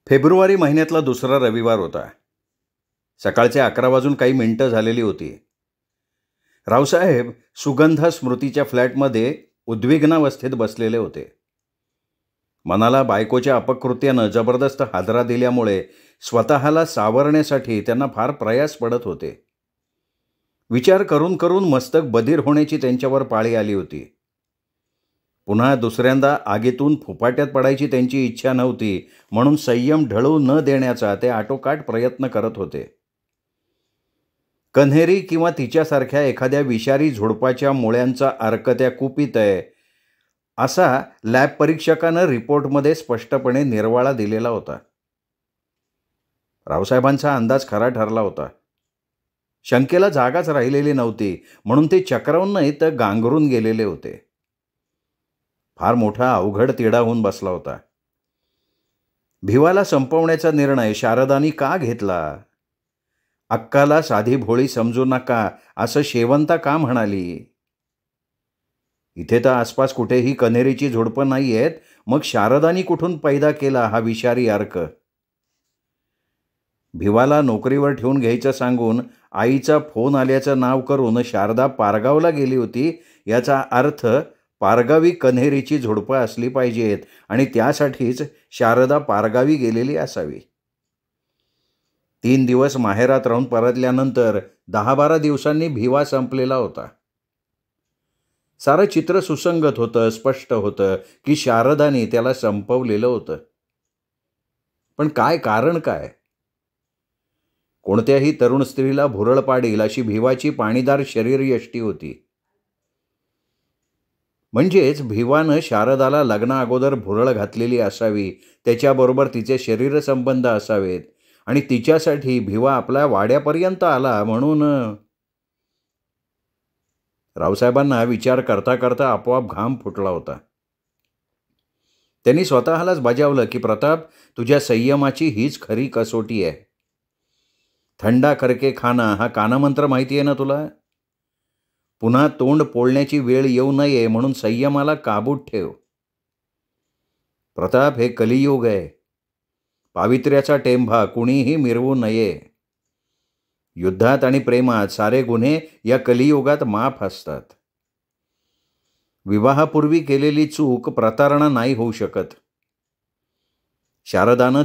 February महिन्यातला दुसरा रविवार होता. सकाळचे 11 वाजून काही मिनिटं झालेली होती. रावसाहेब सुगंधा स्मृतीच्या फ्लॅटमध्ये उद्विग्नावस्थेत बसलेले होते. मनाला बायकोच्या अपकृत्यानं जबरदस्त हादरा दिल्यामुळे स्वतःला सावरण्यासाठी त्यांना फार प्रयास पडत होते. विचार करून करून मस्तक बधीर होण्याची त्यांच्यावर पाळी आली होती. पुन्हा दुसऱ्यांदा आगीतून फुफाट्यात पडायची त्यांची इच्छा नव्हती, म्हणून संयम ढळू न देण्याचा ते आटोकाट प्रयत्न करत होते. कन्हेरी किंवा तिच्यासारख्या एखाद्या विषारी झुडपाच्या मुळ्यांचा अर्क त्या कुपीत आहे, असा लॅब परीक्षकानं रिपोर्टमध्ये स्पष्टपणे निर्वाळा दिलेला होता. रावसाहेबांचा अंदाज खरा ठरला होता. शंकेला जागाच राहिलेली नव्हती, म्हणून ते चक्रावून नाही तर गांगरून गेलेले होते. फार मोठा अवघड तिढा होऊन बसला होता. भिवाला संपवण्याचा निर्णय शारदानी का घेतला? अक्काला साधी भोळी समजू नका असं शेवंता का म्हणाली? इथे तर आसपास कुठेही कन्हेरीची झुडपं नाही आहेत, मग शारदानी कुठून पैदा केला हा विषारी अर्क? भिवाला नोकरीवर ठेवून घ्यायचं सांगून आईचा फोन आल्याचं नाव करून शारदा पारगावला गेली होती. याचा अर्थ पारगावी कन्हेरीची झुडपं असली पाहिजेत आणि त्यासाठीच शारदा पारगावी गेलेली असावी. 3 दिवस माहेरात राहून परतल्यानंतर 10-12 दिवसांनी भिवा संपलेला होता. सारं चित्र सुसंगत होतं, स्पष्ट होतं की शारदाने त्याला संपवलेलं होतं. पण काय कारण काय? कोणत्याही तरुण स्त्रीला भुरळ पाडील अशी भिवाची पाणीदार शरीरयष्टी होती. म्हणजेच भिवानं शारदाला लग्नाअगोदर भुरळ घातलेली असावी, त्याच्याबरोबर तिचे शरीरसंबंध असावेत आणि तिच्यासाठी भिवा आपल्या वाड्यापर्यंत आला म्हणून. रावसाहेबांना विचार करता करता आपोआप घाम फुटला होता. त्यांनी स्वतःलाच बजावलं की प्रताप, तुझ्या संयमाची हीच खरी कसोटी आहे. थंडा करके खाना हा कानमंत्र माहिती आहे ना तुला? पुन्हा तोंड पोळण्याची वेळ येऊ नये म्हणून संयमाला काबूत ठेव. प्रताप, हे कलियुग आहे. पावित्र्याचा टेंभा कुणीही मिरवू नये. युद्धात आणि प्रेमात सारे गुन्हे या कलियुगात माफ असतात. विवाहापूर्वी केलेली चूक प्रतारणा नाही होऊ शकत. शारदानं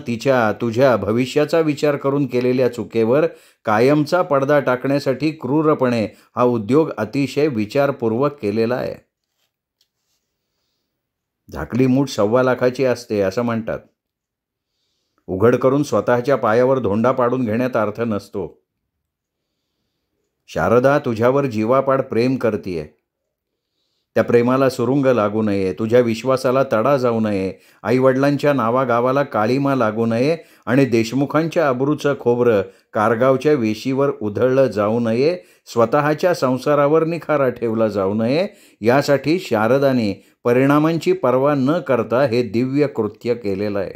तुझ्या भविष्याचा विचार करून केलेल्या चुकेवर कायमचा पडदा टाकण्यासाठी क्रूरपणे हा उद्योग अतिशय विचारपूर्वक केलेला आहे. झाकली मूठ 1.25 लाखाची असते असं म्हणतात. उघड करून स्वतःच्या पायावर धोंडा पाडून घेण्यात अर्थ नसतो. शारदा तुझ्यावर जीवापाड प्रेम करतीये. त्या प्रेमाला सुरुंग लागू नये, तुझ्या विश्वासाला तडा जाऊ नये, आईवडिलांच्या नावागावाला काळीमा लागू नये आणि देशमुखांच्या अब्रूचं खोबरं कारगावच्या वेशीवर उधळलं जाऊ नये, स्वतःच्या संसारावर निखारा ठेवला जाऊ नये, यासाठी शारदाने परिणामांची पर्वा न करता हे दिव्य कृत्य केलेलं आहे.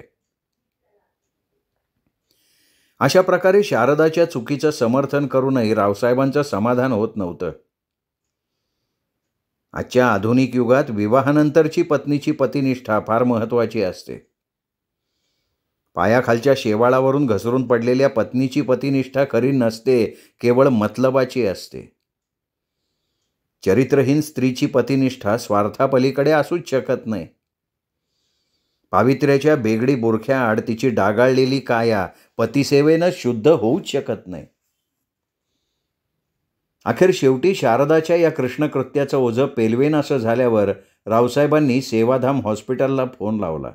अशा प्रकारे शारदाच्या चुकीचं समर्थन करूनही रावसाहेबांचं समाधान होत नव्हतं. आजच्या आधुनिक युगात विवाहानंतरची पत्नीची पतिनिष्ठा फार महत्त्वाची असते. पायाखालच्या शेवाळावरून घसरून पडलेल्या पत्नीची पतिनिष्ठा खरी नसते, केवळ मतलबाची असते. चरित्रहीन स्त्रीची पतिनिष्ठा स्वार्थापलीकडे असूच शकत नाही. पावित्र्याच्या बेगडी बुरख्याआड तिची डागाळलेली काया पतिसेवेनं शुद्ध होऊच शकत नाही. अखेर शेवटी शारदाच्या या कृष्णकृत्याचं ओझं पेलवेन असं झाल्यावर रावसाहेबांनी सेवाधाम हॉस्पिटलला फोन लावला.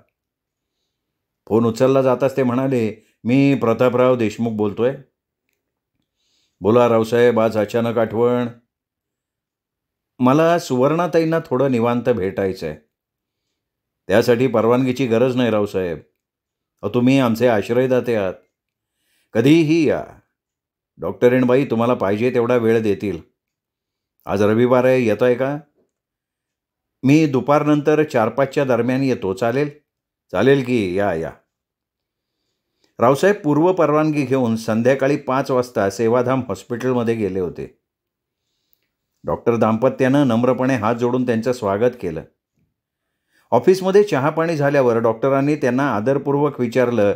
फोन उचलला जाताच ते म्हणाले, मी प्रतापराव देशमुख बोलतोय. बोला रावसाहेब, आज अचानक आठवण? मला सुवर्णाताईंना थोडं निवांत भेटायचं आहे. त्यासाठी परवानगीची गरज नाही रावसाहेब. तुम्ही आमचे आश्रयदाते आहात. कधीही या. डॉक्टरीणबाई तुम्हाला पाहिजे तेवढा वेळ देतील. आज रविवार आहे, येत आहे का? मी दुपारनंतर 4-5च्या दरम्यान येतो. चालेल? चालेल की, या. रावसाहेब पूर्व परवानगी घेऊन संध्याकाळी 5 वाजता सेवाधाम हॉस्पिटलमध्ये गेले होते. डॉक्टर दाम्पत्यानं नम्रपणे हात जोडून त्यांचं स्वागत केलं. ऑफिसमध्ये चहापाणी झाल्यावर डॉक्टरांनी त्यांना आदरपूर्वक विचारलं,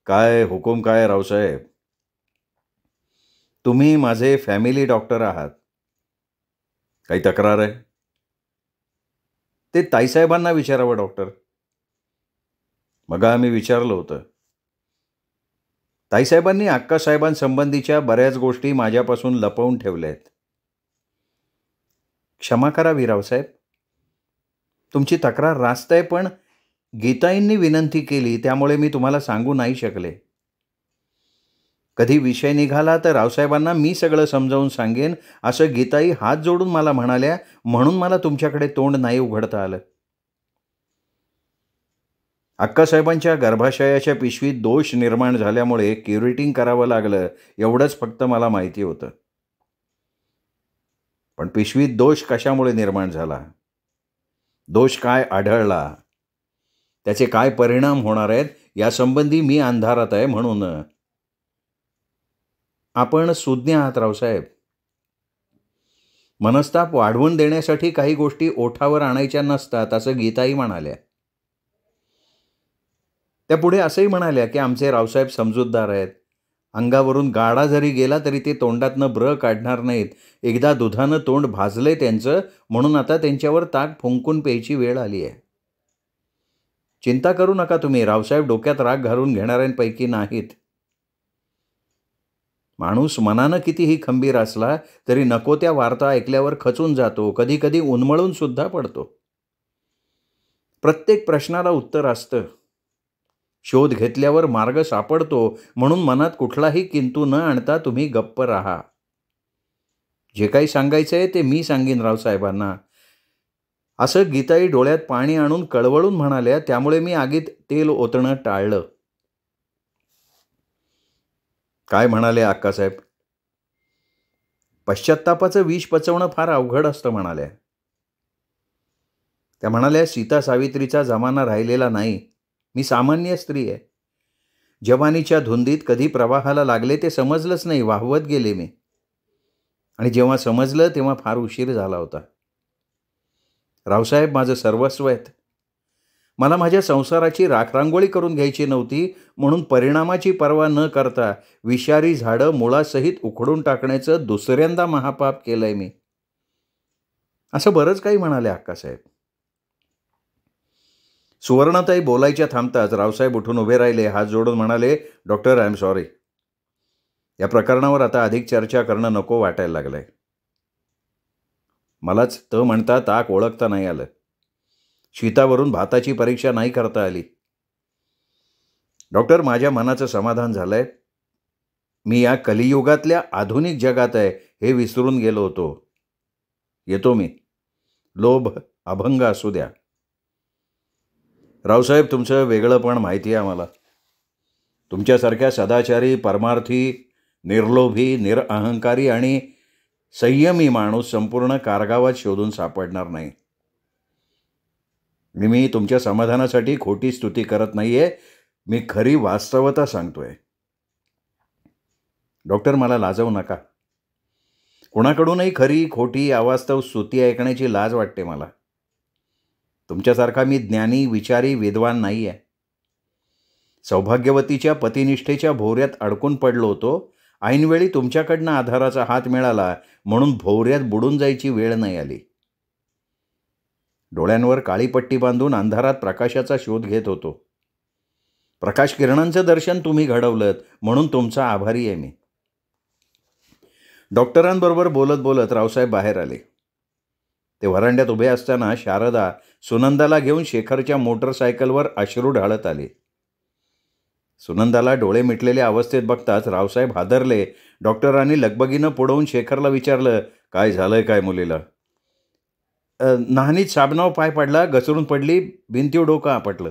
काय हुकूम काय रावसाहेब? तुम्ही माझे फॅमिली डॉक्टर आहात. काही तक्रार आहे? ते ताईसाहेबांना विचारावं डॉक्टर. मग आम्ही विचारलं होतं. ताईसाहेबांनी अक्कासाहेबांसंबंधीच्या बऱ्याच गोष्टी माझ्यापासून लपवून ठेवल्या आहेत. क्षमा करा रावसाहेब. तुमची तक्रार रास्त आहे, पण गीताईंनी विनंती केली त्यामुळे मी तुम्हाला सांगू नाही शकले. कधी विषय निघाला तर रावसाहेबांना मी सगळं समजावून सांगेन असं गीताई हात जोडून मला म्हणाल्या, म्हणून मला तुमच्याकडे तोंड नाही उघडता आलं. अक्कासाहेबांच्या गर्भाशयाच्या पिशवीत दोष निर्माण झाल्यामुळे क्युरेटिंग करावं लागलं, एवढंच फक्त मला माहिती होतं. पण पिशवीत दोष कशामुळे निर्माण झाला, दोष काय आढळला, त्याचे काय परिणाम होणार आहेत यासंबंधी मी अंधारात आहे. म्हणून आपण सुज्ञ आहात रावसाहेब. मनस्ताप वाढवून देण्यासाठी काही गोष्टी ओठावर आणायच्या नसतात असं गीताई म्हणाल्या. त्या पुढे असंही म्हणाल्या की आमचे रावसाहेब समजूतदार आहेत. अंगावरून गाडा जरी गेला तरी ते तोंडातनं ब्र काढणार नाहीत. एकदा दुधानं तोंड भाजलंय त्यांचं, म्हणून आता त्यांच्यावर ताक फुंकून प्यायची वेळ आली आहे. चिंता करू नका तुम्ही, रावसाहेब डोक्यात राग घालून घेणाऱ्यांपैकी नाहीत. माणूस मनानं कितीही खंबीर असला तरी नको त्या वार्ता ऐकल्यावर खचून जातो, कधी कधी उन्मळून सुद्धा पडतो. प्रत्येक प्रश्नाला उत्तर असतं. शोध घेतल्यावर मार्ग सापडतो, म्हणून मनात कुठलाही किंतु न आणता तुम्ही गप्प राहा. जे काही सांगायचं आहे ते मी सांगीन रावसाहेबांना, असं गीताई डोळ्यात पाणी आणून कळवळून म्हणाल्या. त्यामुळे मी आगीत तेल ओतणं टाळलं. काय म्हणाले अक्कासाहेब? पश्चात्तापाचं विष पचवणं फार अवघड असतं म्हणाल्या. त्या म्हणाल्या, सीता सावित्रीचा जमाना राहिलेला नाही. मी सामान्य स्त्री आहे. जवानीच्या धुंदीत कधी प्रवाहाला लागले ते समजलंच नाही, वाहवत गेले मी. आणि जेव्हा समजलं तेव्हा फार उशीर झाला होता. रावसाहेब माझं सर्वस्व आहेत. मला माझ्या संसाराची राखरांगोळी करून घ्यायची नव्हती, म्हणून परिणामाची पर्वा न करता विषारी झाडं मुळासहित उखडून टाकण्याचं दुसऱ्यांदा महापाप केलंय मी. असं बरंच काही म्हणाले अक्कासाहेब. सुवर्णाताई बोलायच्या थांबताच रावसाहेब उठून उभे राहिले, हात जोडून म्हणाले, डॉक्टर आय एम सॉरी. या प्रकरणावर आता अधिक चर्चा करणं नको वाटायला लागलंय. मलाच म्हणता ताक ओळखता नाही आलं. शीतावरून भाताची परीक्षा नाही करता आली. डॉक्टर, माझ्या मनाचं समाधान झालंय. मी या कलियुगातल्या आधुनिक जगात आहे हे विसरून गेलो होतो. येतो मी. लोभ अभंग असू द्या. रावसाहेब, तुमचं वेगळंपण माहिती आहे आम्हाला. तुमच्यासारख्या सदाचारी, परमार्थी, निर्लोभी, निरअहंकारी आणि संयमी माणूस संपूर्ण कारगावात शोधून सापडणार नाही. मी तुमच्या समाधानासाठी खोटी स्तुती करत नाहीये, मी खरी वास्तवता सांगतोय. डॉक्टर, मला लाजवू नका. कुणाकडूनही खरी खोटी अवास्तव स्तुती ऐकण्याची लाज वाटते मला. तुमच्यासारखा मी ज्ञानी, विचारी, विद्वान नाही आहे. सौभाग्यवतीच्या पतिनिष्ठेच्या भोवऱ्यात अडकून पडलो होतो. ऐनवेळी तुमच्याकडनं आधाराचा हात मिळाला, म्हणून भोवऱ्यात बुडून जायची वेळ नाही आली. डोळ्यांवर काळी पट्टी बांधून अंधारात प्रकाशाचा शोध घेत होतो. प्रकाश किरणांचं दर्शन तुम्ही घडवलं, म्हणून तुमचा आभारी आहे मी. डॉक्टरांबरोबर बोलत बोलत रावसाहेब बाहेर आले. ते व्हरांड्यात उभे असताना शारदा सुनंदाला घेऊन शेखरच्या मोटरसायकलवर अश्रू ढाळत आले. सुनंदाला डोळे मिटलेल्या अवस्थेत बघताच रावसाहेब हादरले. डॉक्टरांनी लगबगीनं पुढवून शेखरला विचारलं, काय झालंय काय मुलीला? नाहनीत साबणावर पाय पडला, घसरून पडली, भिंतीवर डोकं आपटलं.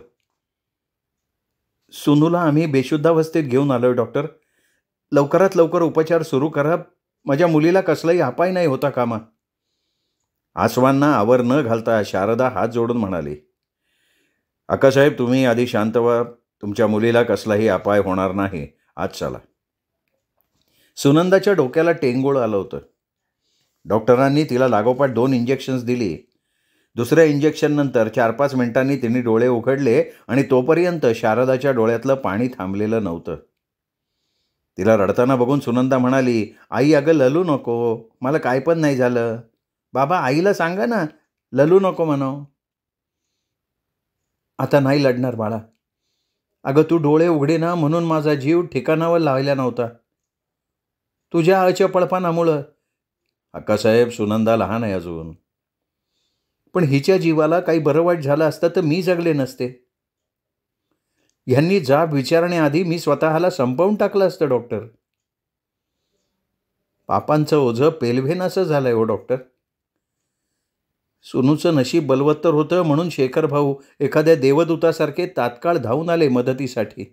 सुनूला आम्ही बेशुद्धावस्थेत घेऊन आलोय डॉक्टर. लवकरात लवकर उपचार सुरू करा. माझ्या मुलीला कसलाही अपाय नाही होता कामा. आसवांना आवर न घालता शारदा हात जोडून म्हणाली, अक्कासाहेब, तुम्ही आधी शांत व्हा. तुमच्या मुलीला कसलाही अपाय होणार नाही. आज चला. सुनंदाच्या डोक्याला टेंगोळ आलं होतं. डॉक्टरांनी तिला लागोपाठ 2 इंजेक्शन्स दिली. दुसऱ्या इंजेक्शननंतर 4-5 मिनिटांनी तिने डोळे उघडले आणि तोपर्यंत शारदाच्या डोळ्यातलं पाणी थांबलेलं नव्हतं. तिला रडताना बघून सुनंदा म्हणाली, "आई अगं ललू नको, मला काय पण नाही झालं. बाबा आईला सांगा ना, ललू नको म्हणावं." "आता नाही लढणार बाळा. अगं तू डोळे उघडे ना म्हणून माझा जीव ठिकाणावर लावला नव्हता. तुझ्या अचपळपणामुळं." "अक्कासाहेब, सुनंदा लहान आहे अजून. पण हिच्या जीवाला काही बरं वाईट झालं असतं तर मी जगले नसते. ह्यांनी जाब विचारण्याआधी मी स्वतःला संपवून टाकलं असतं डॉक्टर. पापांचं ओझं पेलवेनासं झालंय हो डॉक्टर. सुनूचं नशीब बलवत्तर होतं म्हणून शेखर भाऊ एखाद्या देवदूतासारखे तात्काळ धावून आले मदतीसाठी."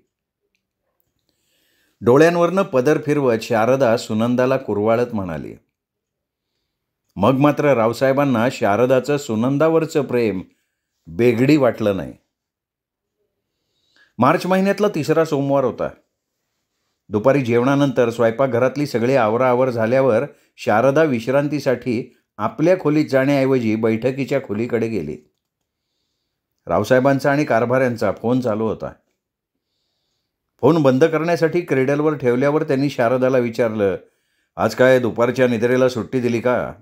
डोळ्यांवरनं पदर फिरवत शारदा सुनंदाला कुरवाळत म्हणाली. मग मात्र रावसाहेबांना शारदाचं सुनंदावरचं प्रेम बेगडी वाटलं नाही. मार्च महिन्यातला 3रा सोमवार होता. दुपारी जेवणानंतर स्वयंपाकघरातली सगळी आवराआवर झाल्यावर शारदा विश्रांतीसाठी आपल्या खोलीत जाण्याऐवजी बैठकीच्या खोलीकडे गेली. रावसाहेबांचा आणि कारभाऱ्यांचा फोन चालू होता. फोन बंद करण्यासाठी क्रेडलवर ठेवल्यावर त्यांनी शारदाला विचारलं, "आज काय दुपारच्या निद्रेला सुट्टी दिली का?"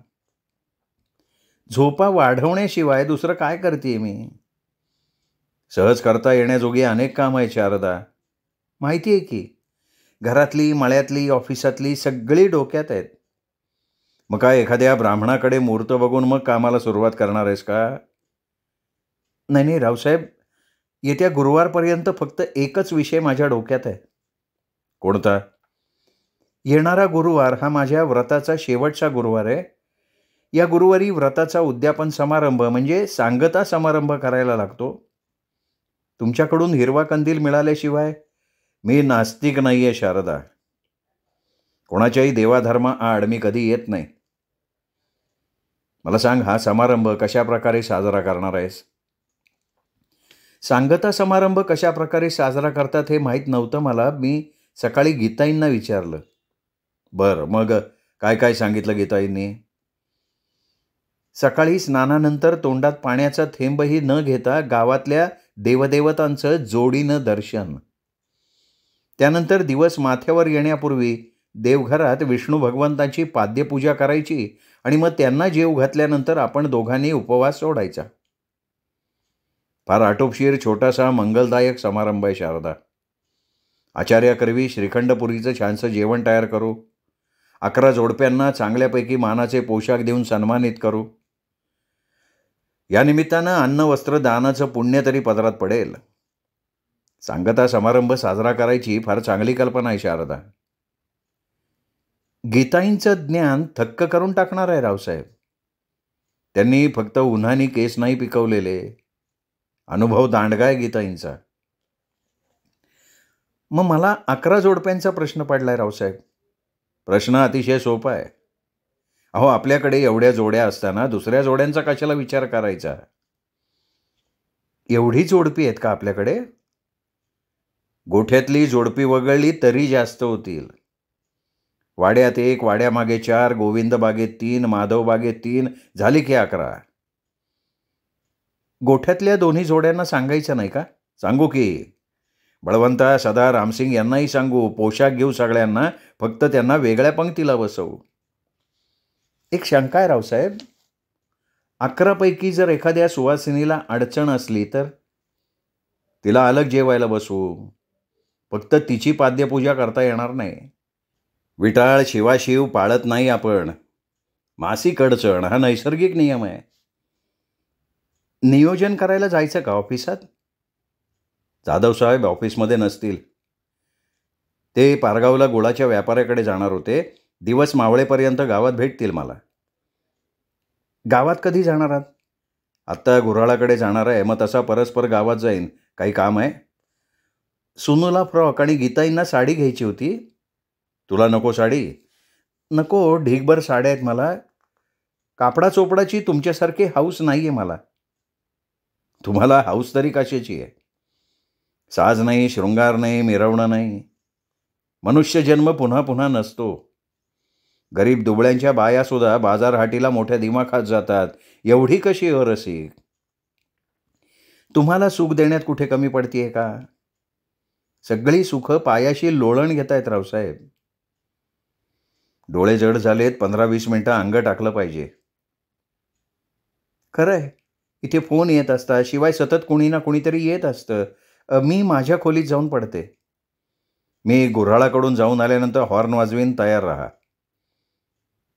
"झोपा वाढवण्याशिवाय दुसरं काय करते मी? सहज करता येण्याजोगी अनेक काम आहेत शारदा. माहिती आहे की. घरातली, मळ्यातली, ऑफिसातली सगळी डोक्यात आहेत. मग काय एखाद्या ब्राह्मणाकडे मुहूर्त बघून मग कामाला सुरुवात करणार आहेस का?" "नाही नाही रावसाहेब, येत्या गुरुवारपर्यंत फक्त एकच विषय माझ्या डोक्यात आहे." "कोणता?" "येणारा गुरुवार हा माझ्या व्रताचा शेवटचा गुरुवार आहे. या गुरुवारी व्रताचा उद्यापन समारंभ म्हणजे सांगता समारंभ करायला लागतो. तुमच्याकडून हिरवा कंदील मिळाल्याशिवाय मी नास्तिक नाही आहे शारदा. कोणाच्याही देवाधर्माआड मी कधी येत नाही. मला सांग, हा समारंभ कशा प्रकारे साजरा करणार आहेस?" सांगता समारंभ कशा प्रकारे साजरा करतात हे माहीत नव्हतं मला. मी सकाळी गीताईंना विचारलं. "बरं, मग काय काय सांगितलं गीताईंनी?" "सकाळी स्नानानंतर तोंडात पाण्याचा थेंबही न घेता गावातल्या देवदेवतांचं जोडीनं दर्शन. त्यानंतर दिवस माथ्यावर येण्यापूर्वी देवघरात विष्णू भगवंतांची पाद्यपूजा करायची आणि मग त्यांना जेव घातल्यानंतर आपण दोघांनी उपवास सोडायचा. फार आटोपशीर छोटासा मंगलदायक समारंभ आहे शारदा. आचार्याकरवी श्रीखंडपुरीचं छानसं जेवण तयार करू. 11 जोडप्यांना चांगल्यापैकी मानाचे पोशाख देऊन सन्मानित करू. या निमित्तानं अन्न वस्त्र दानाचं पुण्य तरी पदरात पडेल. सांगता समारंभ साजरा करायची फार चांगली कल्पना आहे शारदा." गीताईंचं ज्ञान थक्क करून टाकणार आहे रावसाहेब. त्यांनी फक्त उन्हाने केस नाही पिकवलेले, अनुभव दांडगा आहे गीताईंचा. "मग मला 11 जोडप्यांचा प्रश्न पडलाय रावसाहेब." "प्रश्न अतिशय सोपा आहे. अहो, आपल्याकडे एवढ्या जोड्या असताना दुसऱ्या जोड्यांचा कशाला विचार करायचा?" "एवढी जोडपी आहेत का आपल्याकडे?" "गोठ्यातली जोडपी वगळली तरी जास्त होतील. वाड्यात 1, वाड्यामागे 4, गोविंद बागेत 3, माधव बागेत 3, झाली की 11. गोठ्यातल्या दोन्ही जोड्यांना सांगायचं नाही का?" "सांगू की. बळवंता, सदा, रामसिंग यांनाही सांगू. पोशाख घेऊ सगळ्यांना, फक्त त्यांना वेगळ्या पंक्तीला बसवू." "एक शंका आहे रावसाहेब. 11 पैकी जर एखाद्या सुवासिनीला अडचण असली तर?" "तिला अलग जेवायला बसवू. फक्त तिची पाद्यपूजा करता येणार नाही. विटाळ शिवाशिव पाळत नाही आपण. मासिक अडचण हा नैसर्गिक नियम आहे." "नियोजन करायला जायचं का ऑफिसात?" "जाधवसाहेब ऑफिसमध्ये नसतील. ते पारगावला गुळाच्या व्यापाऱ्याकडे जाणार होते. दिवस मावळेपर्यंत गावात भेटतील मला." "गावात कधी जाणार आहात?" "आत्ता गुऱ्हाळाकडे जाणार आहे. मग तसा परस्पर गावात जाईन. काही काम आहे." "सुनूला फ्रॉक आणि गीताईंना साडी घ्यायची होती." "तुला नको साडी?" "नको, ढीगभर साड्या आहेत मला. कापडा चोपडाची तुमच्यासारखी हौस नाही आहे मला." "तुम्हाला हौस तरी कशाची आहे? साज नाही, शृंगार नाही, मिरवणं नाही. मनुष्य जन्म पुन्हा पुन्हा नसतो. गरीब दुबळ्यांच्या बायासुद्धा बाजारहाटीला मोठ्या दिमाखात जातात. एवढी कशी अरसिक? तुम्हाला सुख देण्यात कुठे कमी पडतीये का? सगळी सुख पायाशी लोळण घेतायत रावसाहेब. डोळे जड झालेत. 15-20 मिनिटं अंग टाकलं पाहिजे. खरंय. इथे फोन येत असतात. शिवाय सतत कुणी ना कुणीतरी येत असतं. मी माझ्या खोलीत जाऊन पडते. मी गुऱ्हाळाकडून जाऊन आल्यानंतर हॉर्न वाजवीन, तयार राहा.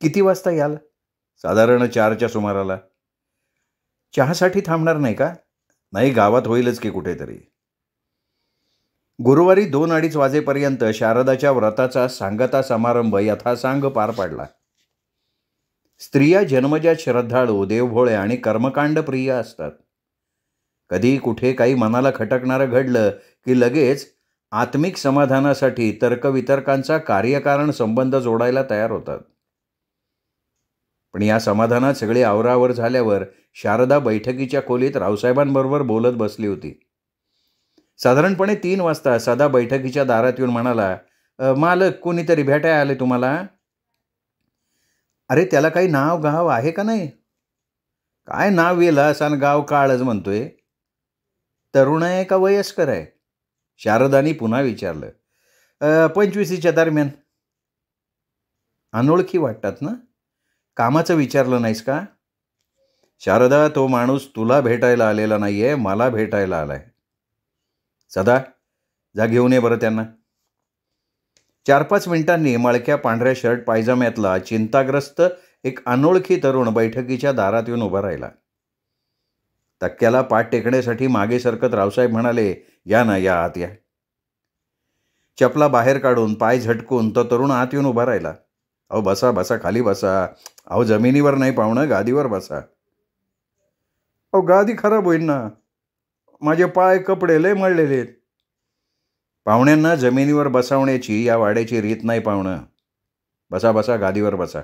किती वाजता याल? साधारण 4च्या सुमाराला. चहासाठी थांबणार नाही का? नाही, गावात होईलच की कुठेतरी. गुरुवारी 2-2:30 वाजेपर्यंत शारदाच्या व्रताचा सांगता समारंभ यथासांग पार पाडला. स्त्रिया जन्मजात श्रद्धाळू, देवभोळे आणि कर्मकांड प्रिय असतात. कधी कुठे काही मनाला खटकणारं घडलं की लगेच आत्मिक समाधानासाठी तर्कवितर्कांचा कार्यकारण संबंध जोडायला तयार होतात. पण या समाधानात सगळी आवरावर झाल्यावर शारदा बैठकीच्या खोलीत रावसाहेबांबरोबर बोलत बसली होती. साधारणपणे 3 वाजता सदा बैठकीच्या दारात येऊन म्हणाला, मालक, कोणीतरी भेटायला आले तुम्हाला? अरे, त्याला काही नाव गाव आहे का नाही? काय नाव विलास आणि गाव काळच म्हणतोय. तरुण आहे का वयस्कर आहे? शारदानी पुन्हा विचारलं. 25च्या दरम्यान. अनोळखी वाटतात ना? कामाचं विचारलं नाहीस का? शारदा, तो माणूस तुला भेटायला आलेला नाहीये, मला भेटायला आलाय. सदा, जा घेऊन ये बरं त्यांना. 4-5 मिनिटांनी मळक्या पांढऱ्या शर्ट पायजाम्यातला चिंताग्रस्त एक अनोळखी तरुण बैठकीच्या दारात येऊन उभा राहिला. तक्क्याला पाठ टेकण्यासाठी मागे सरकत रावसाहेब म्हणाले, या ना, या आत या. चपला बाहेर काढून पाय झटकून तो तरुण आत येऊन उभा राहिला. अहो बसा बसा, खाली बसा. अहो जमिनीवर नाही पाहुणं, गादीवर बसा. अहो गादी खराब होईल ना. माझे पाय कपडे लय मळलेले आहेत. पाहुण्यांना जमिनीवर बसवण्याची या वाड्याची रीत नाही पाहुणं. बसा बसा, गादीवर बसा.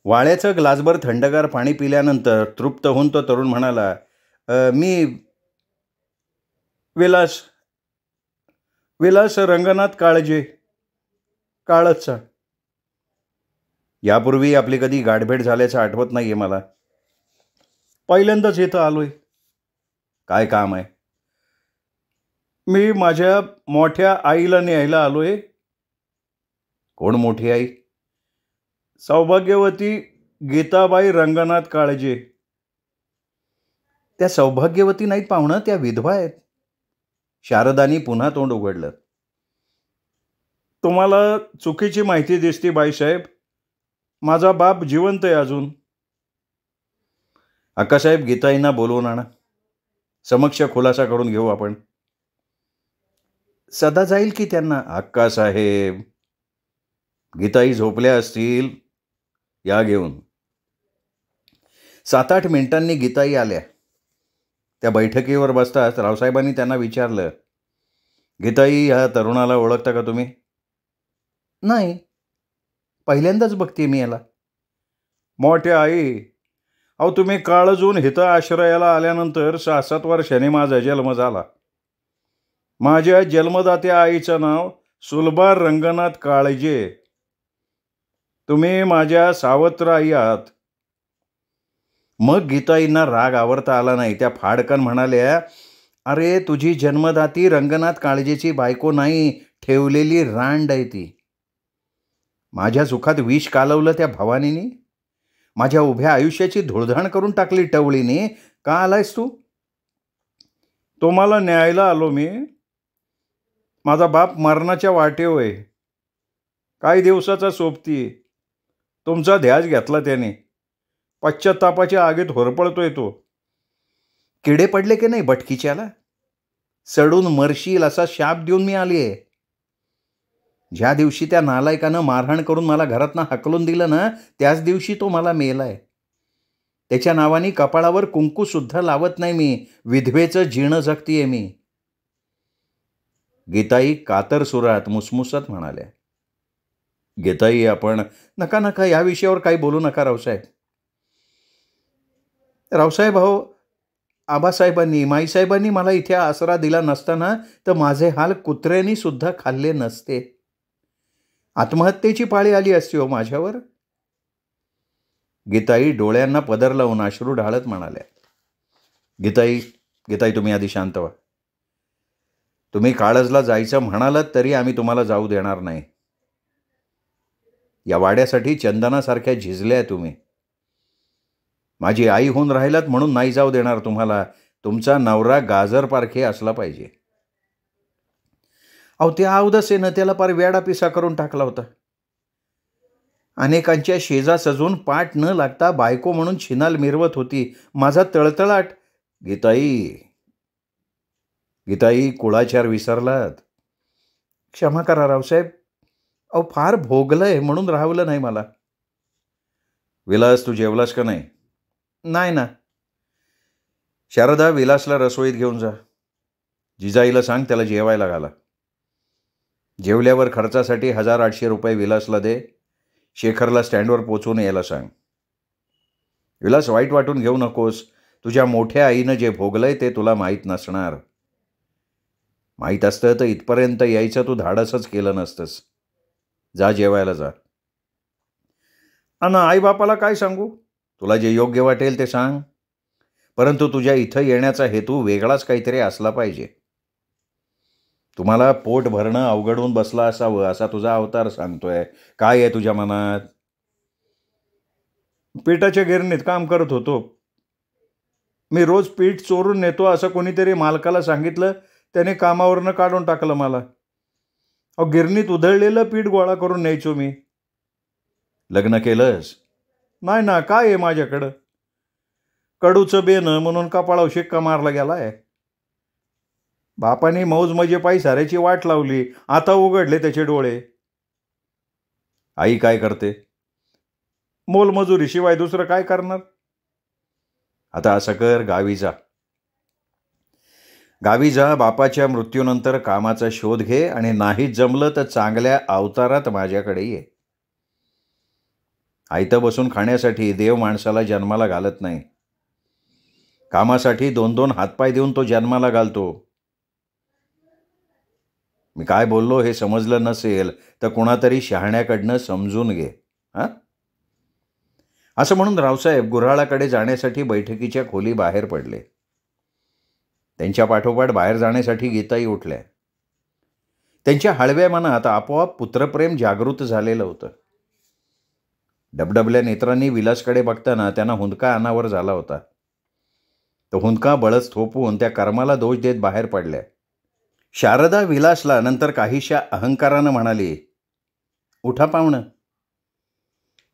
वाळ्याचं ग्लासभर थंडगार पाणी पिल्यानंतर तृप्त होऊन तो तरुण म्हणाला, मी विलास रंगनाथ काळजे, काळजचा. यापूर्वी आपली कधी गाठभेट झाल्याचं आठवत नाहीये मला. पहिल्यांदाच इथं आलोय. काय काम आहे? मी माझ्या मोठ्या आईला न्यायला आलोय. कोण मोठी आई? सौभाग्यवती गीताबाई रंगनाथ काळजे. त्या सौभाग्यवती नाहीत पाहुणं, त्या विधवा आहेत. शारदानी पुन्हा तोंड उघडलं. तुम्हाला चुकीची माहिती दिसती बाईसाहेब. माझा बाप जिवंत आहे अजून. अक्कासाहेब, गीताईंना बोलवून आणा. समक्ष खुलासा करून घेऊ आपण. सदा जाईल की त्यांना? अक्कासाहेब, गीताई झोपल्या असतील, या घेऊन. 7-8 मिनिटांनी गीताई आल्या. त्या बैठकीवर बसताच रावसाहेबांनी त्यांना विचारलं, गीताई, ह्या तरुणाला ओळखता का तुम्ही? नाही, पहिल्यांदाच बघते मी याला. मोठ्या आई, अहो तुम्ही काळजून हितं आश्रयाला आल्यानंतर 6-7 वर्षांनी माझा जन्म झाला. माझ्या जन्मदात्या आईचं नाव सुलभा रंगनाथ काळजे. तुम्ही माझ्या सावत्र आई आहात. मग गीताईंना राग आवरता आला नाही. त्या फाडकन म्हणाल्या, अरे, तुझी जन्मदाती रंगनाथ काळजेची बायको नाही, ठेवलेली रांड आहे ती. माझ्या सुखात विष कालवलं त्या भवानीने. माझ्या उभ्या आयुष्याची धुळधाण करून टाकली टवळीने. का आलायस तू? तुम्हाला न्यायला आलो मी. माझा बाप मरणाच्या वाटेवर आहे. काही दिवसाचा सोबती. तुमचा ध्यास घेतला त्याने. पश्चात्तापाच्या आगीत होरपळतोय तो. किडे पडले की नाही भटकीच्याला? सडून मरशील असा शाप देऊन मी आली आहे. ज्या दिवशी त्या नालायकानं मारहाण करून मला घरातनं हाकलून दिलं ना, त्याच दिवशी तो मला मेलाय. त्याच्या नावाने कपाळावर कुंकू सुद्धा लावत नाही मी. विधवेचं जीणं जगतीये मी. गीताई कातर सुरात मुसमुसत म्हणाल्या. गीताई, आपण नका नका, या विषयावर काही बोलू नका रावसाहेब. रावसाहेब, अहो, आबासाहेबांनी, माईसाहेबांनी मला इथे आसरा दिला नसताना तर माझे हाल कुत्र्यांनी सुद्धा खाल्ले नसते. आत्महत्येची पाळी आली असती हो माझ्यावर. गीताई डोळ्यांना पदर लावून अश्रू ढाळत म्हणाल्या. गीताई, गीताई तुम्ही आधी शांत व्हा. तुम्ही काळजला जायचं म्हणालात तरी आम्ही तुम्हाला जाऊ देणार नाही. या वाड्यासाठी चंदनासारख्या झिजल्या तुम्ही. माझी आई होऊन राहिलात म्हणून नाही जाऊ देणार तुम्हाला. तुमचा नवरा गाजर पारखे असला पाहिजे. अहो त्या अवदसेनं त्याला पार वेडा पिसा करून टाकला होता. अनेकांच्या शेजा सजून पाठ न लागता बायको म्हणून छिनाल मिरवत होती. माझा तळतळाट. गीताई, गीताई कुळाचार विसरलात. क्षमा करा रावसाहेब. अहो फार भोगलंय म्हणून राहवलं नाही मला. विलास तू जेवलास का नाही? नाही ना. शारदा विलासला रसोईत घेऊन जा. जिजाईला सांग त्याला जेवायला घाला. जेवल्यावर खर्चासाठी 1800 रुपये विलासला दे. शेखरला स्टँडवर पोचवून यायला सांग. विलास वाईट वाटून घेऊ नकोस. तुझ्या मोठ्या आईनं जे भोगलंय ते तुला माहीत नसणार. माहीत असतं तर इथपर्यंत यायचं तू धाडसच केलं नसतंस. जा जेवायला जा. आणि आईबापाला काय सांगू? तुला जे योग्य वाटेल ते सांग. परंतु तुझ्या इथं येण्याचा हेतू वेगळाच काहीतरी असला पाहिजे. तुम्हाला पोट भरणं अवघडून बसला असावं असा तुझा अवतार सांगतोय. काय आहे तुझ्या मनात? पिठाच्या गिरणीत काम करत होतो. मी रोज पीठ चोरून नेतो असं कोणीतरी मालकाला सांगितलं. त्याने कामावरनं काढून टाकलं मला. अहो गिरणीत उधळलेलं पीठ गोळा करून न्यायचो मी. लग्न केलंस? नाही ना. काय आहे माझ्याकडं? कडूचं बेनं म्हणून कपाळावर शिक्का मारला गेलाय. बापाने मौज मजे पायी साऱ्याची वाट लावली. आता उघडले त्याचे डोळे. आई काय करते? मोलमजुरीशिवाय दुसरं काय करणार? आता असं कर, गावी जा. गावी जा. बापाच्या मृत्यूनंतर कामाचा शोध घे आणि नाहीच जमलं तर चांगल्या अवतारात माझ्याकडे ये. आयतं बसून खाण्यासाठी देव माणसाला जन्माला घालत नाही. कामासाठी 2-2 हातपाय देऊन तो जन्माला घालतो. मी काय बोललो हे समजलं नसेल तर कोणातरी शहाण्याकडनं समजून घे. हां. असं म्हणून रावसाहेब गुऱ्हाळाकडे जाण्यासाठी बैठकीच्या खोली बाहेर पडले. त्यांच्या पाठोपाठ बाहेर जाण्यासाठी गीताई उठल्या. त्यांच्या हळव्या मनात आपोआप पुत्रप्रेम जागृत झालेलं होतं. डबडबल्या नेत्रांनी विलासकडे बघताना त्यांना हुंदका अनावर झाला होता. तो हुंदका बळच थोपवून त्या कर्माला दोष देत बाहेर पडल्या. शारदा विलासला नंतर काहीशा अहंकारानं म्हणाली, उठा पाहुणं.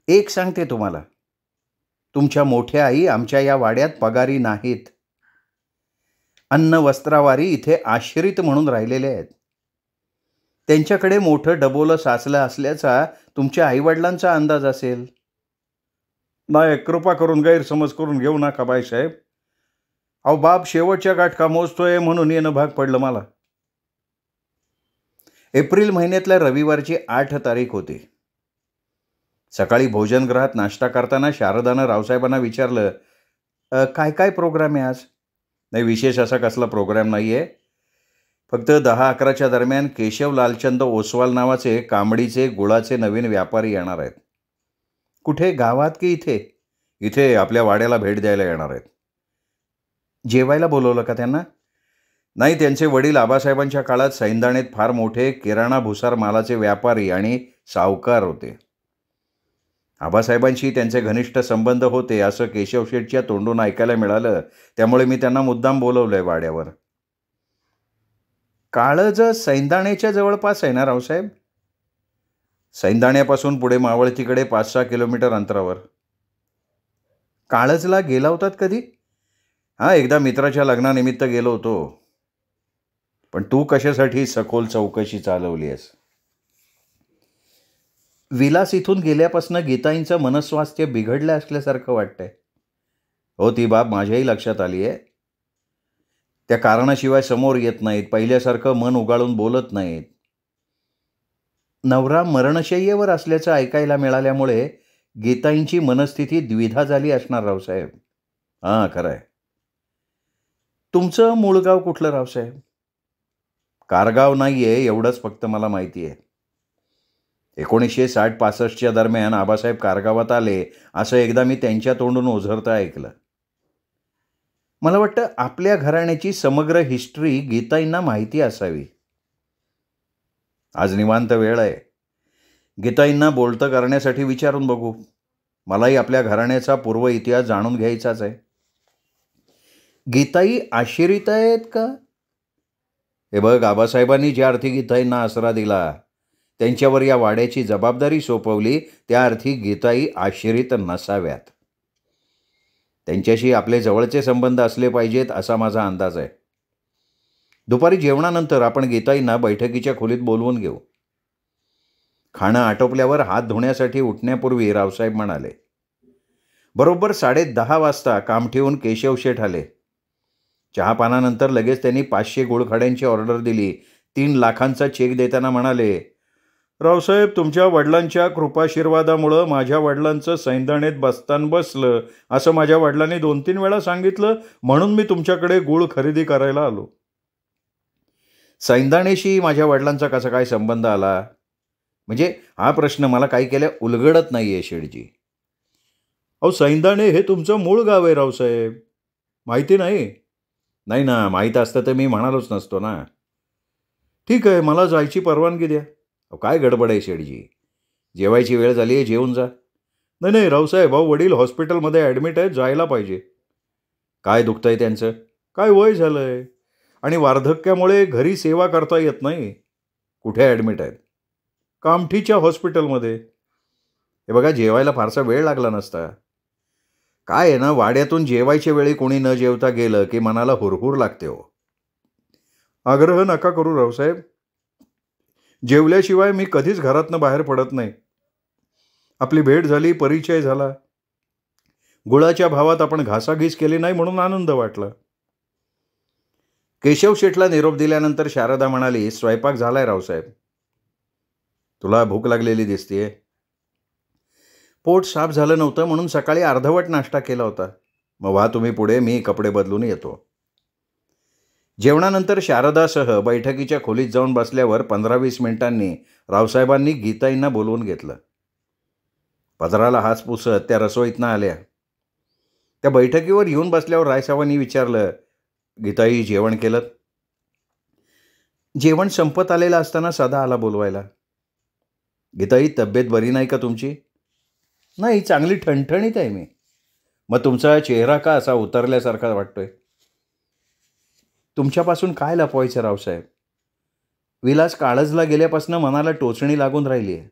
एक सांगते तुम्हाला, तुमच्या मोठ्या आई आमच्या या वाड्यात पगारी नाहीत. अन्न वस्त्रावारी इथे आश्रित म्हणून राहिलेले आहेत. त्यांच्याकडे मोठं डबोलं साचलं असल्याचा तुमच्या आईवडिलांचा अंदाज असेल. नाही, कृपा करून गैरसमज करून घेऊ नका बाईसाहेब. अहो बाप शेवटच्या गाठका मोजतोय म्हणून येणं भाग पडलं मला. एप्रिल महिन्यातल्या रविवारची 8 तारीख होती. सकाळी भोजनगृहात नाश्ता करताना शारदानं रावसाहेबांना विचारलं, काय काय प्रोग्राम आहे आज? नाही, विशेष असा कसला प्रोग्राम नाही आहे. फक्त 10-11च्या दरम्यान केशव लालचंद ओसवाल नावाचे कांबडीचे गुळाचे नवीन व्यापारी येणार आहेत. कुठे, गावात की इथे? इथे आपल्या वाड्याला भेट द्यायला येणार आहेत. जेवायला बोलवलं का त्यांना? नाही, त्यांचे वडील आबासाहेबांच्या काळात सैंदाणेत फार मोठे किराणा भुसार मालाचे व्यापारी आणि सावकार होते. आबासाहेबांशी त्यांचे घनिष्ठ संबंध होते असं केशवशेठच्या तोंडून ऐकायला मिळालं. त्यामुळे मी त्यांना मुद्दाम बोलवलंय वाड्यावर. काळज सैंदाणेच्या जवळपास आहे ना रावसाहेब? सैंदाण्यापासून पुढे मावळतीकडे 5-6 किलोमीटर अंतरावर. काळजला गेला होतात कधी? हां, एकदा मित्राच्या लग्नानिमित्त गेलो होतो. पण तू कशासाठी सखोल चौकशी चालवली आहेस? विलास इथून गेल्यापासून गीताईंचं मनस्वास्थ्य बिघडलं असल्यासारखं वाटतंय. हो, ती बाब माझ्याही लक्षात आली आहे. त्या कारणाशिवाय समोर येत नाहीत. पहिल्यासारखं मन उगाळून बोलत नाहीत. नवरा मरणशय्येवर असल्याचं ऐकायला मिळाल्यामुळे गीताईंची मनस्थिती द्विधा झाली असणार रावसाहेब. हां, खरं आहे. तुमचं मूळ गाव कुठलं रावसाहेब? कारगाव नाही आहे एवढंच फक्त मला माहिती आहे. 1960-65च्या दरम्यान आबासाहेब कारगावात आले असं एकदा मी त्यांच्या तोंडून ओझरता ऐकलं. मला वाटतं आपल्या घराण्याची समग्र हिस्ट्री गीताईंना माहिती असावी. आज निवांत वेळ आहे. गीताईंना बोलतं करण्यासाठी विचारून बघू. मलाही आपल्या घराण्याचा पूर्व इतिहास जाणून घ्यायचाच आहे. गीताई आश्रित आहेत का? हे बघ, आबासाहेबांनी ज्या अर्थी गीताईंना आसरा दिला, त्यांच्यावर या वाड्याची जबाबदारी सोपवली, त्या अर्थी गीताई आश्रित नसाव्यात. त्यांच्याशी आपले जवळचे संबंध असले पाहिजेत असा माझा अंदाज आहे. दुपारी जेवणानंतर आपण गीताईंना बैठकीच्या खोलीत बोलवून घेऊ. खाणं आटोपल्यावर हात धुण्यासाठी उठण्यापूर्वी रावसाहेब म्हणाले. बरोबर 10:30 वाजता काम ठेवून केशव शेठ आले. चहापानानंतर लगेच त्यांनी 500 गुळखड्यांची ऑर्डर दिली. 3 लाखांचा चेक देताना म्हणाले, रावसाहेब, तुमच्या वडिलांच्या कृपाशीर्वादामुळं माझ्या वडिलांचं सैंदाणेत बस्तान बसलं असं माझ्या वडिलांनी 2-3 वेळा सांगितलं, म्हणून मी तुमच्याकडे गुळ खरेदी करायला आलो. सैंदाणेशी माझ्या वडिलांचा कसा काय संबंध आला? म्हणजे हा प्रश्न मला काही केल्या उलगडत नाही आहे शेठजी. अहो, सैंदाणे हे तुमचं मूळ गाव आहे रावसाहेब, माहिती नाही? नाही ना, माहीत असतं तर मी म्हणालोच नसतो ना. ठीक आहे, मला जायची परवानगी द्या. अहो, काय गडबड आहे शेठजी? जेवायची वेळ झाली आहे, जेवून जा. नाही नाही रावसाहेब, अहो वडील हॉस्पिटलमध्ये ॲडमिट आहेत, जायला पाहिजे. काय दुखतं आहे त्यांचं? काय वय झालं आहे आणि वार्धक्यामुळे घरी सेवा करता येत नाही. कुठे ॲडमिट आहेत? कामठीच्या हॉस्पिटलमध्ये. हे बघा, जेवायला फारसा वेळ लागला नसता. काय आहे ना, वाड्यातून जेवायच्या वेळी कोणी न जेवता गेलं की मनाला हुरहुर लागते हो. आग्रह नका करू रावसाहेब, जेवल्याशिवाय मी कधीच घरातनं बाहेर पडत नाही. आपली भेट झाली, परिचय झाला. गुळाच्या भावात आपण घासाघीस केली नाही म्हणून आनंद वाटला. केशव शेठला निरोप दिल्यानंतर शारदा म्हणाली, स्वयंपाक झालाय रावसाहेब. तुला भूक लागलेली दिसतीये. पोट साफ झालं नव्हतं म्हणून सकाळी अर्धवट नाश्ता केला होता. मग व्हा तुम्ही पुढे, मी कपडे बदलून येतो. जेवणानंतर शारदासह बैठकीच्या खोलीत जाऊन बसल्यावर 15-20 मिनिटांनी रावसाहेबांनी गीताईंना बोलवून घेतलं. पदराला हात पुसत त्या रसोईतनं आल्या. त्या बैठकीवर येऊन बसल्यावर रायसाहेबांनी विचारलं, गीताई, जेवण केलं? जेवण संपत आलेलं असताना सदा आला बोलवायला. गीताई, तब्येत बरी नाही का तुमची? नाही, चांगली ठणठणीत आहे मी. मग तुमचा चेहरा का असा उतरल्यासारखा वाटतोय? तुमच्यापासून काय लपवायचं रावसाहेब? विलास काळजला गेल्यापासून मनाला टोचणी लागून राहिली आहे.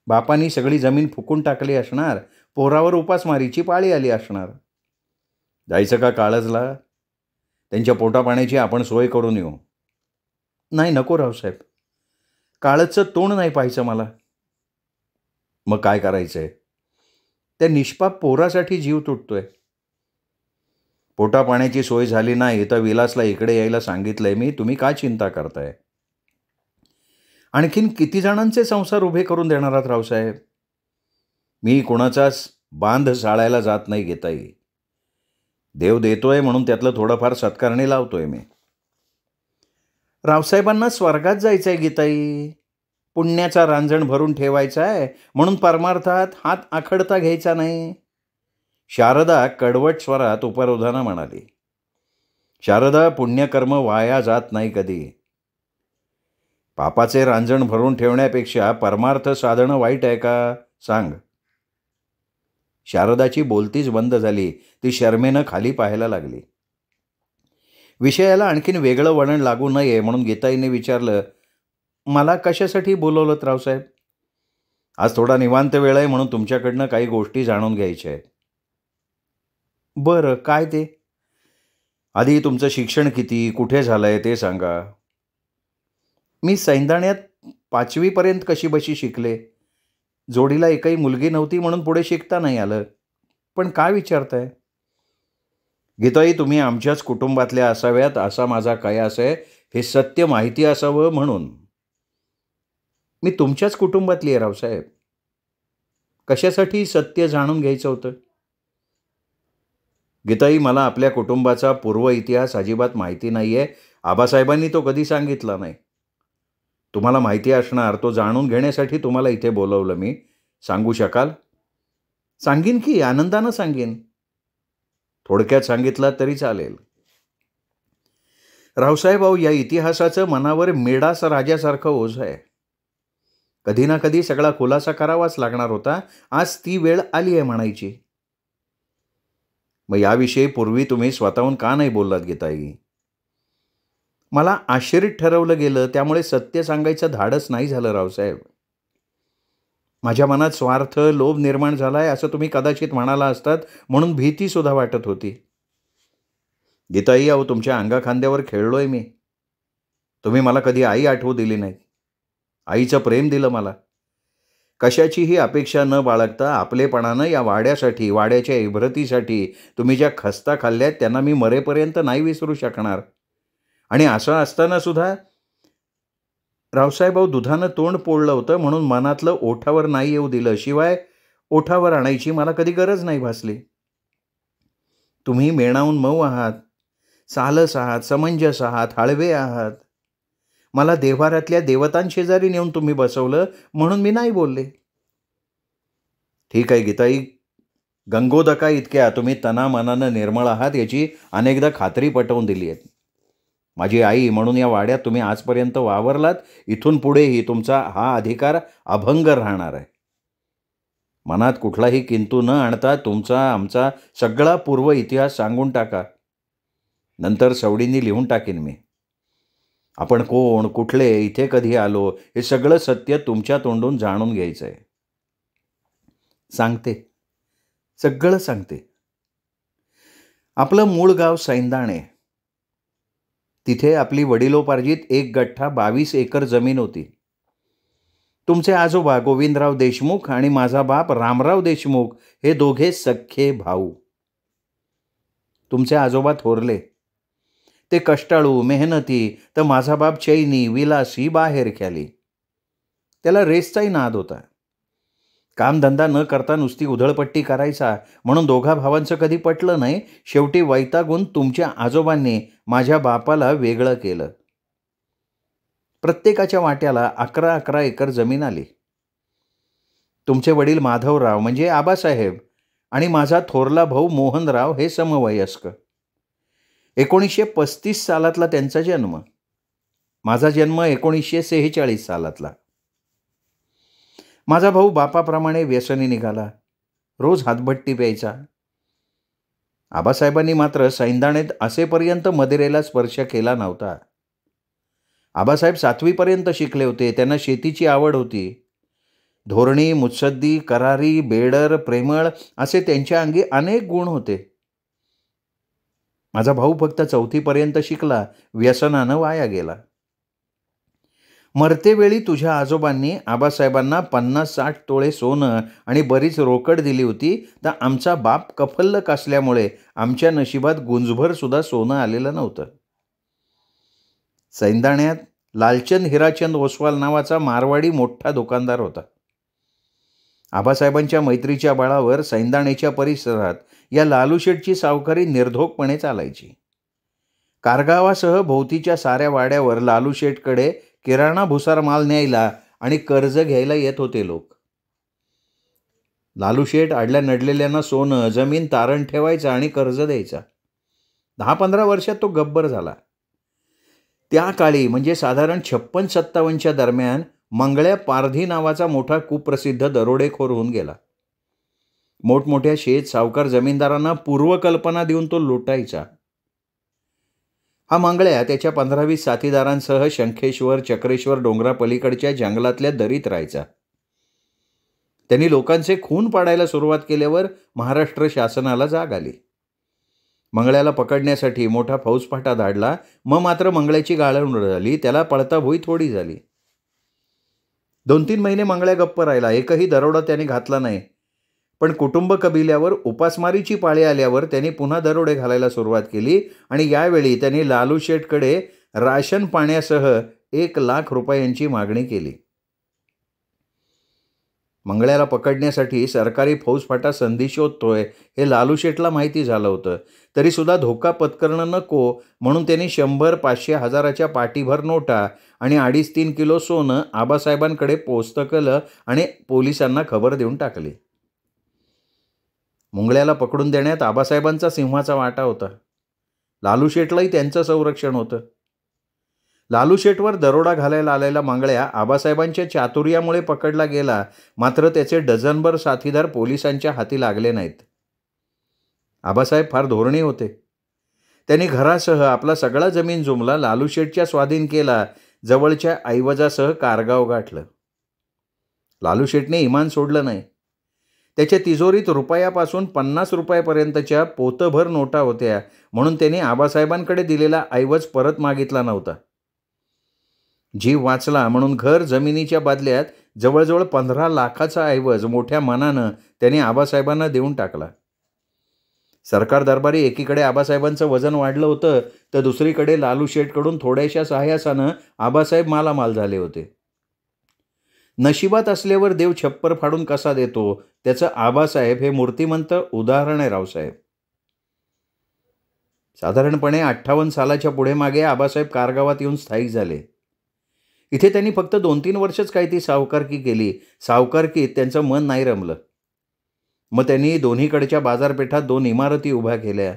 बापांनी सगळी जमीन फुकून टाकली असणार, पोरावर उपासमारीची पाळी आली असणार. जायचं का काळजला? त्यांच्या पोटापाण्याची आपण सोय करून येऊ. नाही, नको रावसाहेब, काळजचं तोंड नाही पाहायचं मला. मग काय करायचंय? त्या निष्पाप पोरासाठी जीव तुटतोय. पोटापाण्याची सोय झाली नाही तर विलासला इकडे यायला सांगितलंय मी. तुम्ही का चिंता करताय? आणखीन किती जणांचे संसार उभे करून देणार आहात रावसाहेब? मी कोणाचाच बांध साळायला जात नाही गीताई. देव देतोय म्हणून त्यातलं थोडंफार सत्कारणी लावतोय मी. रावसाहेबांना स्वर्गात जायचंय गीताई. पुण्याचा रांजण भरून ठेवायचा आहे म्हणून परमार्थात हात आखडता घ्यायचा नाही. शारदा कडवट स्वरात उपरोधानं म्हणाली. शारदा, पुण्यकर्म वाया जात नाही कधी. पापाचे रांजण भरून ठेवण्यापेक्षा परमार्थ साधणं वाईट आहे का? सांग. शारदाची बोलतीच बंद झाली. ती शर्मेनं खाली पाहायला लागली. विषयाला आणखीन वेगळं वळण लागू नये म्हणून गीताईने विचारलं, मला कशासाठी बोलवलं रावसाहेब? आज थोडा निवांत वेळ आहे म्हणून तुमच्याकडनं काही गोष्टी जाणून घ्यायच्या आहेत. बरं, काय ते? आधी तुमचं शिक्षण किती, कुठे झालं आहे ते सांगा. मी सैंदाण्यात 5वी कशी बशी शिकले. जोडीला एकही मुलगी नव्हती म्हणून पुढे शिकता नाही आलं. पण काय विचारताय? गीताई, तुम्ही आमच्याच कुटुंबातल्या असाव्यात असा माझा कयास आहे. हे सत्य माहिती असावं म्हणून. मी तुमच्याच कुटुंबातली आहे रावसाहेब. कशासाठी सत्य जाणून घ्यायचं होतं? गीताई, मला आपल्या कुटुंबाचा पूर्व इतिहास अजिबात माहिती नाही आहे. आबासाहेबांनी तो कधी सांगितला नाही. तुम्हाला माहिती असणार, तो जाणून घेण्यासाठी तुम्हाला इथे बोलवलं मी. सांगू शकाल? सांगीन की, आनंदानं सांगेन. थोडक्यात सांगितलं तरी चालेल. रावसाहेब, या इतिहासाचं मनावर मेडास राजासारखं ओझं आहे. कधी ना कधी सगळा खुलासा करावाच लागणार होता. आज ती वेळ आली आहे म्हणायची. मग याविषयी पूर्वी तुम्ही स्वतःहून का नाही बोललात गीताई? मला आश्चर्यित ठरवलं गेलं, त्यामुळे सत्य सांगायचं धाडस नाही झालं रावसाहेब. माझ्या मनात स्वार्थ, लोभ निर्माण झालाय असं तुम्ही कदाचित म्हणाला असतात, म्हणून भीतीसुद्धा वाटत होती. गीताई, अहो तुमच्या अंगाखांद्यावर खेळलोय मी. तुम्ही मला कधी आई आठवू दिली नाही. आईचं प्रेम दिलं मला. कशाचीही अपेक्षा न बाळगता आपलेपणानं या वाड्यासाठी, वाड्याच्या इभ्रतीसाठी तुम्ही ज्या खस्ता खाल्ल्यात त्यांना मी मरेपर्यंत नाही विसरू शकणार. आणि असं असताना सुद्धा रावसाहेब, दुधानं तोंड पोळलं होतं म्हणून मनातलं ओठावर नाही येऊ दिलं. शिवाय ओठावर आणायची मला कधी गरज नाही भासली. तुम्ही मेणावून मऊ आहात, सालस आहात, समंजस आहात, हळवे आहात. मला देव्हाऱ्यातल्या देवतांशेजारी नेऊन तुम्ही बसवलं म्हणून मी नाही बोलले. ठीक आहे गीताई, गंगोदका इतक्या तुम्ही तनामनानं निर्मळ आहात याची अनेकदा खात्री पटवून दिली आहे. माझी आई म्हणून या वाड्यात तुम्ही आजपर्यंत वावरलात. इथून पुढेही तुमचा हा अधिकार अभंग राहणार आहे. मनात कुठलाही किंतू न आणता तुमचा आमचा सगळा पूर्व इतिहास सांगून टाका. नंतर सवडींनी लिहून टाकीन मी. आपण कोण, कुठले, इथे कधी आलो, हे सगळं सत्य तुमच्या तोंडून जाणून घ्यायचं आहे. सांगते, सगळं सांगते. आपलं मूळ गाव सैंदाणे. तिथे आपली वडिलोपार्जित एक गठ्ठा 22 एकर जमीन होती. तुमचे आजोबा गोविंदराव देशमुख आणि माझा बाप रामराव देशमुख हे दोघे सख्खे भाऊ. तुमचे आजोबा थोरले. ते कष्टाळू, मेहनती, तर माझा बाप चैनी, विलासी, बाहेरख्याली. त्याला रेसचाही नाद होता. कामधंदा न करता नुसती उधळपट्टी करायचा म्हणून दोघा भावांचं कधी पटलं नाही. शेवटी वैतागून तुमच्या आजोबांनी माझ्या बापाला वेगळं केलं. प्रत्येकाच्या वाट्याला 11-11 एकर जमीन आली. तुमचे वडील माधवराव म्हणजे आबासाहेब आणि माझा थोरला भाऊ मोहनराव हे समवयस्क. 1935 सालातला त्यांचा जन्म. माझा जन्म 1946 सालातला. माझा भाऊ बापाप्रमाणे व्यसनी निघाला. रोज हातभट्टी प्यायचा. आबासाहेबांनी मात्र सैंदाणेत असेपर्यंत मदिरेला स्पर्श केला नव्हता. आबासाहेब 7वीपर्यंत शिकले होते. त्यांना शेतीची आवड होती. धोरणी, मुत्सद्दी, करारी, बेडर, प्रेमळ असे त्यांच्या अंगी अनेक गुण होते. माझा भाऊ फक्त 4थीपर्यंत शिकला. व्यसनानं वाया गेला. मरतेवेळी तुझ्या आजोबांनी आबासाहेबांना 50-60 तोळे सोनं आणि बरीच रोकड दिली होती. तर आमचा बाप कफल्लक असल्यामुळे आमच्या नशिबात गुंजभर सुद्धा सोनं आलेलं नव्हतं. सैंदाण्यात लालचंद हिराचंद ओसवाल नावाचा मारवाडी मोठा दुकानदार होता. आबासाहेबांच्या मैत्रीच्या बळावर सैंदाण्याच्या परिसरात या लालूशेठची सावकारी निर्धोकपणे चालायची. कारगावासह भोवतीच्या साऱ्या वाड्यावर लालूशेठकडे किराणा भुसार माल न्यायला आणि कर्ज घ्यायला येत होते लोक. लालूशेठ आडल्या नडलेल्यांना सोनं, जमीन तारण ठेवायचा आणि कर्ज द्यायचा. 10-15 वर्षात तो गब्बर झाला. त्या काळी म्हणजे साधारण 56-57च्या दरम्यान मंगळ्या पारधी नावाचा मोठा कुप्रसिद्ध दरोडेखोर होऊन गेला. मोठमोठ्या शेत सावकार जमीनदारांना पूर्वकल्पना देऊन तो लुटायचा. हा मंगळ्या त्याच्या 15-20 साथीदारांसह शंखेश्वर, चक्रेश्वर डोंगरापलीकडच्या जंगलातल्या दरीत राहायचा. त्यांनी लोकांचे खून पाडायला सुरुवात केल्यावर महाराष्ट्र शासनाला जाग आली. मंगळ्याला पकडण्यासाठी मोठा फौजफाटा धाडला. मग मात्र मंगळ्याची गाळण झाली. त्याला पळता भुई थोडी झाली. 2-3 महिने मंगळ्या गप्प राहिला. एकही दरोडा त्याने घातला नाही. पण कुटुंब कबिल्यावर उपासमारीची पाळी आल्यावर त्यांनी पुन्हा दरोडे घालायला सुरुवात केली आणि यावेळी त्यांनी लालूशेठकडे राशन पाण्यासह 1 लाख रुपयांची मागणी केली. मंगळ्याला पकडण्यासाठी सरकारी फौजफाटा संधी शोधतोय हे लालूशेठला माहिती झालं होतं. तरीसुद्धा धोका पत्करणं नको म्हणून त्यांनी 100, 500, 1000च्या पाटीभर नोटा आणि 2.5-3 किलो सोनं आबासाहेबांकडे पोचतं केलं आणि पोलिसांना खबर देऊन टाकली. मुंगळ्याला पकडून देण्यात आबासाहेबांचा सिंहाचा वाटा होता. लालूशेठलाही त्यांचं संरक्षण होतं. लालूशेठवर दरोडा घालायला आलेला मंगळ्या आबासाहेबांच्या चातुर्यामुळे पकडला गेला, मात्र त्याचे डझनभर साथीदार पोलिसांच्या हाती लागले नाहीत. आबासाहेब फार धोरणी होते. त्यांनी घरासह आपला सगळा जमीन जुमला लालूशेठच्या स्वाधीन केला, जवळच्या ऐवजासह कारगाव गाठलं. लालूशेठने इमान सोडलं नाही. त्याच्या तिजोरीत रुपयापासून 50 रुपयापर्यंतच्या पोतभर नोटा होत्या, म्हणून त्यांनी आबासाहेबांकडे दिलेला ऐवज परत मागितला नव्हता. जीव वाचला म्हणून घर जमिनीच्या बदल्यात जवळजवळ 15 लाखाचा ऐवज मोठ्या मनानं त्यांनी आबासाहेबांना देऊन टाकला. सरकार दरबारी एकीकडे आबासाहेबांचं वजन वाढलं होतं, तर दुसरीकडे लालूशेठकडून थोड्याशा सहाय्यासानं आबासाहेब मालामाल झाले होते. नशिबात असल्यावर देव छप्पर फाडून कसा देतो, त्याचं आबासाहेब हे मूर्तिमंत उदाहरण आहे. रावसाहेब साधारणपणे 58 सालाच्या पुढे मागे आबासाहेब कारगावात येऊन स्थायिक झाले. इथे त्यांनी फक्त 2-3 वर्षच काही ती सावकारकी केली. सावकारकीत त्यांचं मन नाही रमलं. मग त्यांनी दोन्हीकडच्या बाजारपेठात 2 इमारती उभ्या केल्या.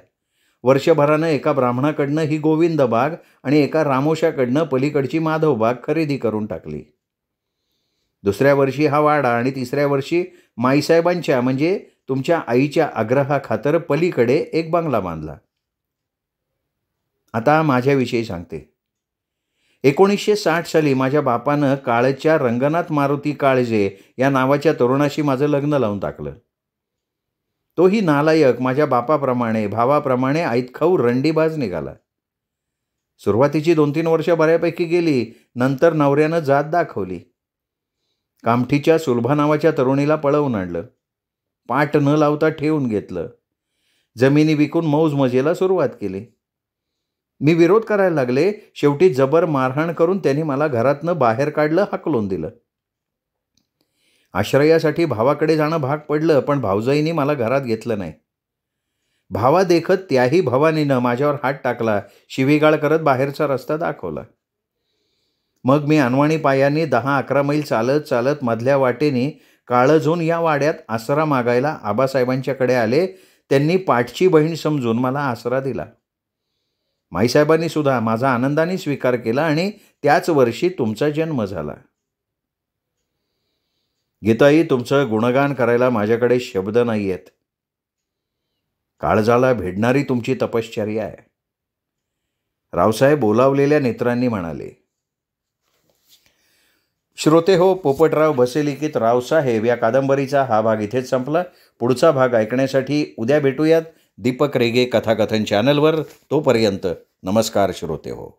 वर्षभरानं एका ब्राह्मणाकडनं ही गोविंदबाग आणि एका रामोशाकडनं पलीकडची माधवबाग खरेदी करून टाकली. दुसऱ्या वर्षी हा वाडा आणि तिसऱ्या वर्षी माईसाहेबांच्या म्हणजे तुमच्या आईच्या आग्रहाखातर पलीकडे एक बंगला बांधला. आता माझ्याविषयी सांगते. 1960 साली माझ्या बापानं काळच्या रंगनाथ मारुती काळजे या नावाच्या तरुणाशी माझं लग्न लावून टाकलं. तोही नालायक माझ्या बापाप्रमाणे भावाप्रमाणे ऐतखाऊ रंडीबाज निघाला. सुरुवातीची 2-3 वर्ष बऱ्यापैकी गेली. नंतर नवऱ्यानं जात दाखवली. कामठीच्या सुलभा नावाच्या तरुणीला पळवून आणलं. पाट न लावता ठेवून घेतलं. जमिनी विकून मौज मजेला सुरुवात केली. मी विरोध करायला लागले. शेवटी जबर मारहाण करून त्यांनी मला घरातनं बाहेर काढलं, हाकलून दिलं. आश्रयासाठी भावाकडे जाणं भाग पडलं, पण भावजाईंनी मला घरात घेतलं नाही. भावा देखत त्याही भवानीनं माझ्यावर हात टाकला, शिवीगाळ करत बाहेरचा रस्ता दाखवला. मग मी अनवाणी पायांनी 10-11 मैल चालत चालत मधल्या वाटेने काळजून या वाड्यात आसरा मागायला आबासाहेबांच्याकडे आले. त्यांनी पाठची बहीण समजून मला आसरा दिला. माईसाहेबांनी सुद्धा माझा आनंदाने स्वीकार केला आणि त्याच वर्षी तुमचा जन्म झाला. गीताई, तुमचं गुणगान करायला माझ्याकडे शब्द नाही आहेत. काळजाला भेडणारी तुमची तपश्चर्या आहे. रावसाहेब बोलावलेल्या नेत्रांनी म्हणाले. श्रोते हो, पोपटराव भसे लिखित रावसाहेब या कादंबरीचा हा भाग इथेच संपला. पुढचा भाग ऐकण्यासाठी उद्या भेटूयात दीपक रेगे कथाकथन चॅनलवर. तोपर्यंत नमस्कार श्रोते हो.